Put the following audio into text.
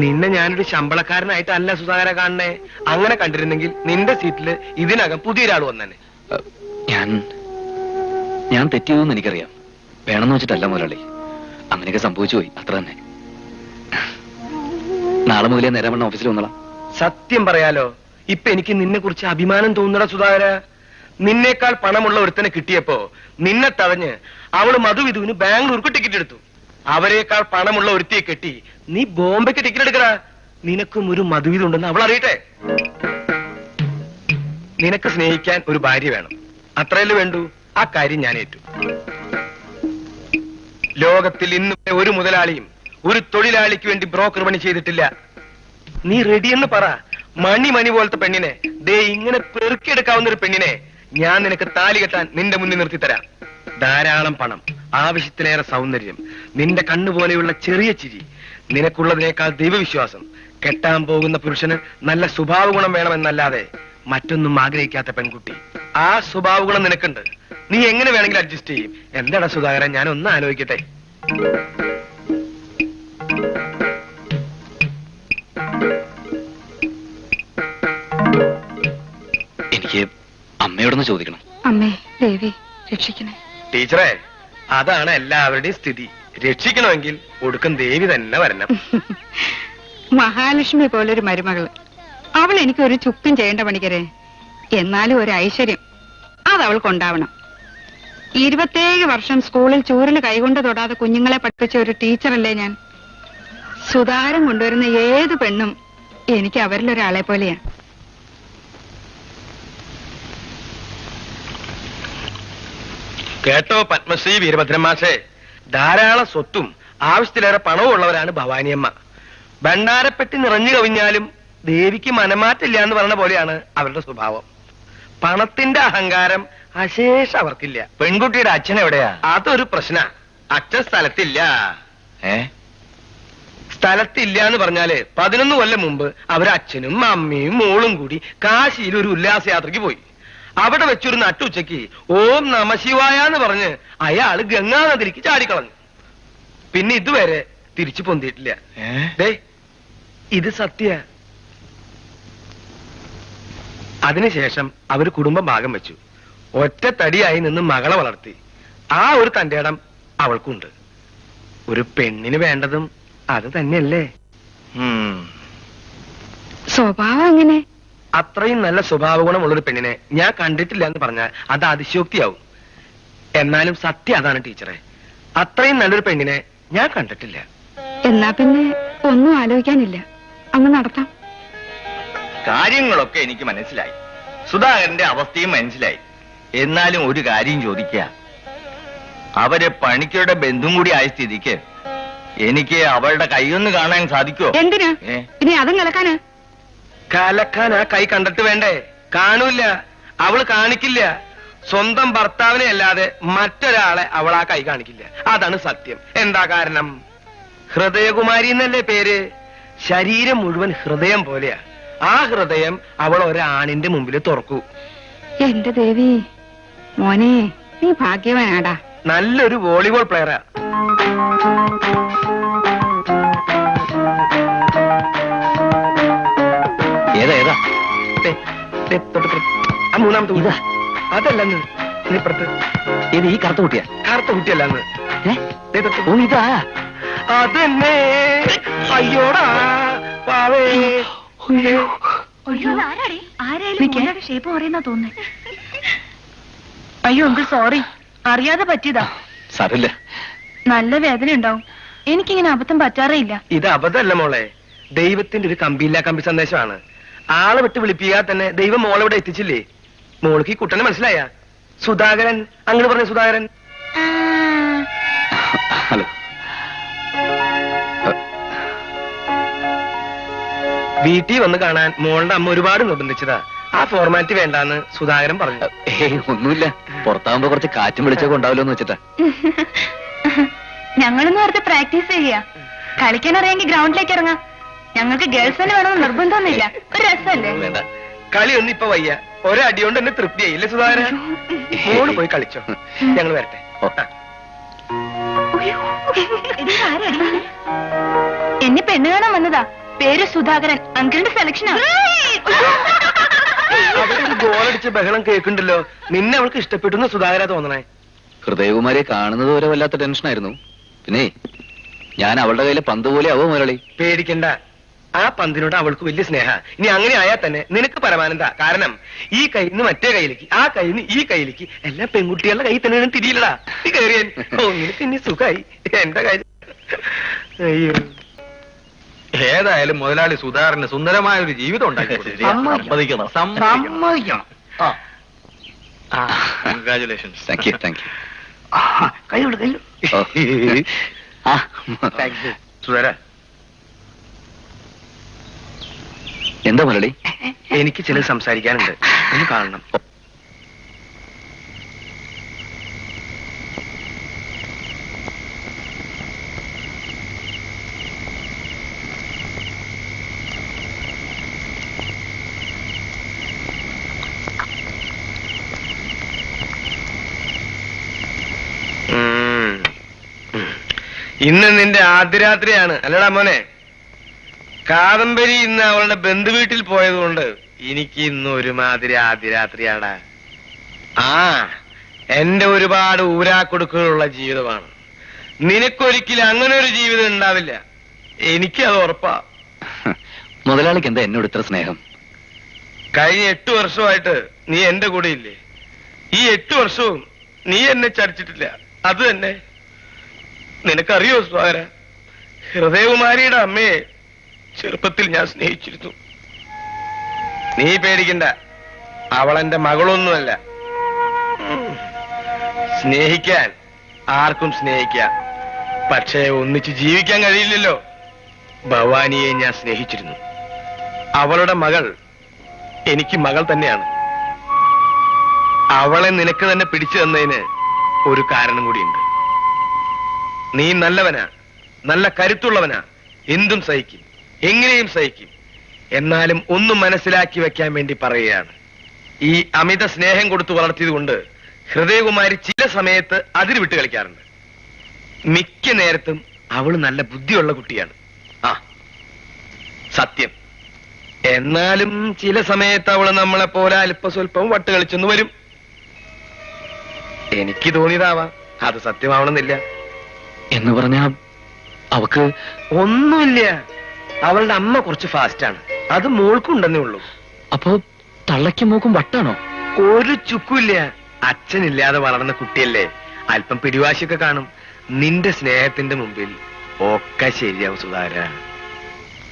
നിന്നെ ഞാനൊരു ശമ്പളക്കാരനായിട്ടല്ല സുധാകര കാണണേ. അങ്ങനെ കണ്ടിരുന്നെങ്കിൽ നിന്റെ സീറ്റില് ഇതിനകം പുതിയൊരാൾ വന്നെ. ഞാൻ തെറ്റിയതെന്ന് എനിക്കറിയാം. വേണമെന്ന് വെച്ചിട്ടല്ല മുതലാളി, അങ്ങനെയൊക്കെ സംഭവിച്ചു പോയി, അത്ര തന്നെ. നാളെ മുതലേ നേരം വണ്ണ ഓഫീസിൽ വന്നോളാം. സത്യം പറയാലോ, ഇപ്പൊ എനിക്ക് നിന്നെ കുറിച്ച് അഭിമാനം തോന്നുന്നടാ സുധാകര. നിന്നേക്കാൾ പണമുള്ള ഒരുത്തനെ കിട്ടിയപ്പോ നിന്നെ തടഞ്ഞ് അവള് മധുവിധുവിന് ബാംഗ്ലൂർക്ക് ടിക്കറ്റ് എടുത്തു. അവരെക്കാൾ പണമുള്ള ഒരുത്തിയെ കെട്ടി നീ ബോംബെക്ക് ടിക്കറ്റ് എടുക്കടാ. നിനക്കും ഒരു മധുവിധുണ്ടെന്ന് അവൾ അറിയട്ടെ. നിനക്ക് സ്നേഹിക്കാൻ ഒരു ഭാര്യ വേണം, അത്രയല്ലേ വേണ്ടൂ. ആ കാര്യം ഞാൻ ഏറ്റു. ലോകത്തിൽ ഇന്ന് ഒരു മുതലാളിയും ഒരു തൊഴിലാളിക്ക് വേണ്ടി ബ്രോക്കർ പണി ചെയ്തിട്ടില്ല. നീ റെഡിയെന്ന് പറ. മണി പോലത്തെ പെണ്ണിനെ, ദേ ഇങ്ങനെ പെറുക്കിയെടുക്കാവുന്ന ഒരു പെണ്ണിനെ ഞാൻ നിനക്ക് താലി കെട്ടാൻ നിന്റെ മുന്നിൽ നിർത്തിത്തരാം. ധാരാളം പണം, ആവശ്യത്തിലേറെ സൗന്ദര്യം, നിന്റെ കണ്ണുപോലെയുള്ള ചെറിയ ചിരി, നിനക്കുള്ളതിനേക്കാൾ ദൈവവിശ്വാസം. കെട്ടാൻ പോകുന്ന പുരുഷന് നല്ല സ്വഭാവ ഗുണം വേണമെന്നല്ലാതെ മറ്റൊന്നും ആഗ്രഹിക്കാത്ത പെൺകുട്ടി. ആ സ്വഭാവ ഗുണം നിനക്കുണ്ട്. നീ എങ്ങനെ വേണമെങ്കിലും അഡ്ജസ്റ്റ് ചെയ്യും. എന്താണ് സുധാകരൻ, ഞാൻ ഒന്ന് ആലോചിക്കട്ടെ. എനിക്ക് അമ്മയോടൊന്ന് ചോദിക്കണം. അമ്മേ ദേവി രക്ഷിക്കണേ. ടീച്ചറെ, അതാണ് എല്ലാവരുടെയും സ്ഥിതി. രക്ഷിക്കണമെങ്കിൽ ഒടുക്കം ദേവി തന്നെ വരണം. മഹാലക്ഷ്മി പോലൊരു മരുമകള്, അവൾ എനിക്കൊരു ചുക്കും ചെയ്യേണ്ട പണിക്കരെ. എന്നാലും ഒരു ഐശ്വര്യം അതവൾക്കുണ്ടാവണം. 27 വർഷം സ്കൂളിൽ ചൂരിൽ കൈകൊണ്ട് തൊടാതെ കുഞ്ഞുങ്ങളെ പഠിപ്പിച്ച ഒരു ടീച്ചറല്ലേ ഞാൻ. സുധാരം കൊണ്ടുവരുന്ന ഏത് പെണ്ണും എനിക്ക് അവരിലൊരാളെ പോലെയാ. കേട്ടോ പത്മശ്രീ വീരഭദ്രമാഷേ, ധാരാളം സ്വത്തും ആവശ്യത്തിലേറെ പണവും ഉള്ളവരാണ് ഭവാനിയമ്മ. ഭണ്ഡാരപ്പെട്ടി നിറഞ്ഞു കവിഞ്ഞാലും ദേവിക്ക് മനമാറ്റില്ല എന്ന് പറഞ്ഞ പോലെയാണ് അവരുടെ സ്വഭാവം. പണത്തിന്റെ അഹങ്കാരം അശേഷം അവർക്കില്ല. പെൺകുട്ടിയുടെ അച്ഛൻ എവിടെയാ? അതൊരു പ്രശ്ന. അച്ഛൻ സ്ഥലത്തില്ല. സ്ഥലത്തില്ല എന്ന് പറഞ്ഞാല് 11 കൊല്ലം മുമ്പ് അവരച്ഛനും അമ്മയും മോളും കൂടി കാശിയിൽ ഒരു ഉല്ലാസയാത്രയ്ക്ക് പോയി. അവിടെ വെച്ചൊരു നട്ടുച്ചയ്ക്ക് ഓം നമശിവായ എന്ന് പറഞ്ഞ് അയാള് ഗംഗാനദിക്ക് ചാടിക്കളഞ്ഞു. പിന്നെ ഇതുവരെ തിരിച്ചു പൊന്തിയിട്ടില്ല. ഇത് സത്യ. അതിനുശേഷം അവര് കുടുംബം ഭാഗം വെച്ചു. ഒറ്റ തടിയായി നിന്ന് മകളെ വളർത്തി. ആ ഒരു തന്റെ ഇടം അവൾക്കുണ്ട്. ഒരു പെണ്ണിന് വേണ്ടതും അത് തന്നെയല്ലേ. സ്വഭാവം എങ്ങനെ? അത്രയും നല്ല സ്വഭാവ ഗുണമുള്ളൊരു പെണ്ണിനെ ഞാൻ കണ്ടിട്ടില്ല എന്ന് പറഞ്ഞാൽ അത് അതിശയോക്തിയാവും. എന്നാലും സത്യം അതാണ് ടീച്ചറെ, അത്രയും നല്ലൊരു പെണ്ണിനെ ഞാൻ കണ്ടിട്ടില്ല. എന്നാ പിന്നെ ഒന്നും ആലോചിക്കാനില്ല, അങ്ങ് നടത്താം. കാര്യങ്ങളൊക്കെ എനിക്ക് മനസ്സിലായി, സുധാകരന്റെ അവസ്ഥയും മനസ്സിലായി. എന്നാലും ഒരു കാര്യം ചോദിക്കുക, അവരെ പണിക്കരുടെ ബന്ധും കൂടി ആയ സ്ഥിതിക്ക് എനിക്ക് അവളുടെ കൈയൊന്ന് കാണാൻ സാധിക്കോ? എന്തിനാ ഇനി അതും കലക്കാനാ? കലക്കാൻ ആ കൈ കണ്ടിട്ട് വേണ്ടേ? കാണൂല്ല, അവള് കാണിക്കില്ല. സ്വന്തം ഭർത്താവിനെ അല്ലാതെ മറ്റൊരാളെ അവൾ ആ കൈ കാണിക്കില്ല. അതാണ് സത്യം. എന്താ കാരണം? ഹൃദയകുമാരി എന്നല്ലേ പേര്. ശരീരം മുഴുവൻ ഹൃദയം പോലെയാ. ആ ഹൃദയം അവൾ ഒരാണിന്റെ മുമ്പിൽ തുറക്കൂ. എന്റെ ദേവി, മോനെ നീ ഭാഗ്യവാനാടാ. നല്ലൊരു വോളിബോൾ പ്ലെയറാ. ഏതാ ആ മൂന്നാമത്തെ കുട്ടി. അതല്ലെന്ന് ഇപ്പുറത്ത്. ഇത് ഈ കറുത്ത കുട്ടിയാ? കറുത്ത കുട്ടിയല്ലെന്ന്. ഇതാ അതന്നെ. അയ്യോടാ പാവേ. ഷേപ്പ് പറയുന്ന തോന്നുന്നേ. അയ്യോ അങ്കിൾ സോറി, അറിയാതെ പറ്റിയതാ. സാരമില്ല. നല്ല വേദന ഉണ്ടാവും. എനിക്കിങ്ങനെ അബദ്ധം പറ്റാറേ ഇല്ല. ഇത് അബദ്ധമല്ല മോളെ, ദൈവത്തിന്റെ ഒരു കമ്പിയില്ല കമ്പി സന്ദേശമാണ്. ആളെ വിട്ട് വിളിപ്പിക്കാതെ തന്നെ ദൈവം മോളെ ഇവിടെ എത്തിച്ചില്ലേ. മോൾക്ക് ഈ കുട്ടനെ മനസ്സിലായ? സുധാകരൻ, അങ്ങനെ പറഞ്ഞ സുധാകരൻ. ഹലോ. വീട്ടിൽ വന്ന് കാണാൻ മോളുടെ അമ്മ ഒരുപാട് നിർബന്ധിച്ചതാ. ആ ഫോർമാലിറ്റി വേണ്ടാന്ന് സുധാകരൻ പറഞ്ഞു. ഒന്നുമില്ല, പുറത്താകുമ്പോ കുറച്ച് കാറ്റും വിളിച്ചൊക്കെ ഉണ്ടാവില്ലോ എന്ന് വെച്ചിട്ടാ. ഞങ്ങളൊന്നും നേരത്തെ പ്രാക്ടീസ് ചെയ്യാ. കളിക്കാൻ അറിയാമെങ്കിൽ ഗ്രൗണ്ടിലേക്ക് ഇറങ്ങാം. ഞങ്ങൾക്ക് ഗേൾസ് തന്നെ വേണമെന്ന് നിർബന്ധമൊന്നുമില്ല. ഒരു രസമല്ലേ? കളിയൊന്നും ഇപ്പൊ വയ്യ. ഒരടി കൊണ്ട് എന്നെ തൃപ്തിയായില്ലേ സുധാകരൻ? മോള് പോയി കളിച്ചോ, ഞങ്ങൾ വരട്ടെ. എന്നെ പെണ്ണ് കാണാൻ വന്നതാ. പേര് സുധാകരൻ. അങ്കിളിന്റെ സെലക്ഷനാ. അവരൊരു ഗോളടിച്ച് ബഹളം കേൾക്കുന്നുണ്ടല്ലോ. നിന്നെ അവൾക്ക് ഇഷ്ടപ്പെട്ടു സുധാകര തോന്നണേ. ഹൃദയകുമാരിയെ കാണുന്നത് വരെ വല്ലാത്ത ടെൻഷനായിരുന്നു. പിന്നെ ഞാൻ അവളുടെ കയ്യിലെ പന്ത് പോലെ ആവോ മുരളി? പേടിക്കണ്ട, ആ പന്തിനോട് അവൾക്ക് വലിയ സ്നേഹ. ഇനി അങ്ങനെ ആയാൽ തന്നെ നിനക്ക് പരമാനന്ദ. കാരണം ഈ കയ്യിൽ നിന്ന് മറ്റേ കയ്യിലേക്ക്, ആ കയ്യിൽ നിന്ന് ഈ കയ്യിലേക്ക് എല്ലാം പെൺകുട്ടികളുടെ കയ്യിൽ തന്നെ തിരിയില്ലടാ. നീ കയറിയാൻ നിനക്ക് ഇനി സുഖായി. എന്റെ കാര്യം അയ്യോ. ഏതായാലും മുതലാളി സുധാകരന് സുന്ദരമായ ഒരു ജീവിതം ഉണ്ടാക്കി. സമ്മതിക്കണം. സമ്മതിക്കണം. Congratulations. Thank you, thank you. കൈയോട് കൈ. സുധാര, എന്താ മുരളി? എനിക്ക് ചിലത് സംസാരിക്കാനുണ്ട്. ഒന്ന് കാണണം. ഇന്ന് നിന്റെ ആദ്യരാത്രിയാണ് അല്ലടാ മോനെ. കാദംബരി ഇന്ന് അവളുടെ ബന്ധുവീട്ടിൽ പോയതുകൊണ്ട് എനിക്ക് ഇന്ന് ഒരുമാതിരി ആദ്യരാത്രിയാടാ. ആ, എന്റെ ഒരുപാട് ഊരാക്കൊടുക്കുകളുള്ള ജീവിതമാണ്. നിനക്കൊരിക്കലും അങ്ങനെ ഒരു ജീവിതം ഉണ്ടാവില്ല. എനിക്കത് ഉറപ്പാ. മുതലാളിക്ക് എന്താ എന്നോട് ഇത്ര സ്നേഹം? കഴിഞ്ഞ 8 വർഷമായിട്ട് നീ എന്റെ കൂടെ ഇല്ലേ? ഈ 8 വർഷവും നീ എന്നെ ചതിച്ചിട്ടില്ല. അത് തന്നെ. നിനക്കറിയോ സ്വാര, ഹൃദയകുമാരിയുടെ അമ്മയെ ചെറുപ്പത്തിൽ ഞാൻ സ്നേഹിച്ചിരുന്നു. നീ പേടിക്കണ്ട, അവളെന്റെ മകളൊന്നുമല്ല. സ്നേഹിക്കാൻ ആർക്കും സ്നേഹിക്കാം, പക്ഷേ ഒന്നിച്ച് ജീവിക്കാൻ കഴിയില്ലല്ലോ. ഭവാനിയെ ഞാൻ സ്നേഹിച്ചിരുന്നു. അവളുടെ മകൾ എനിക്ക് മകൾ തന്നെയാണ്. അവളെ നിനക്ക് തന്നെ പിടിച്ചു തന്നതിന് ഒരു കാരണം കൂടിയുണ്ട്. നീ നല്ലവനാ, നല്ല കരുത്തുള്ളവനാ, എന്തും സഹിക്കും, എങ്ങനെയും സഹിക്കും. എന്നാലും ഒന്നും മനസ്സിലാക്കി വെക്കാൻ വേണ്ടി പറയുകയാണ്. ഈ അമിത സ്നേഹം കൊടുത്തു വളർത്തിയത് കൊണ്ട് ഹൃദയകുമാരി ചില സമയത്ത് അതിര് വിട്ട് കളിക്കാറുണ്ട്. മിക്ക നേരത്തും അവള് നല്ല ബുദ്ധിയുള്ള കുട്ടിയാണ്. ആ സത്യം. എന്നാലും ചില സമയത്ത് അവള് നമ്മളെ പോലെ അല്പ സ്വല്പം വട്ട് കളിച്ചെന്ന് വരും. എനിക്ക് തോന്നിയതാവാം, അത് സത്യമാവണമെന്നില്ല. എന്ന് പറഞ്ഞാ അവക്ക് ഒന്നുമില്ല. അവളുടെ അമ്മ കുറച്ച് ഫാസ്റ്റാണ്, അത് മോൾക്കുണ്ടെന്നേ ഉള്ളൂ. അപ്പോ തള്ളയ്ക്കും മൂക്കും വട്ടാണോ? ഒരു ചുക്കുമില്ല. അച്ഛനില്ലാതെ വളർന്ന കുട്ടിയല്ലേ, അല്പം പിടിവാശിയൊക്കെ കാണും. നിന്റെ സ്നേഹത്തിന്റെ മുമ്പിൽ ഒക്കെ ശരിയാവും സുധാര.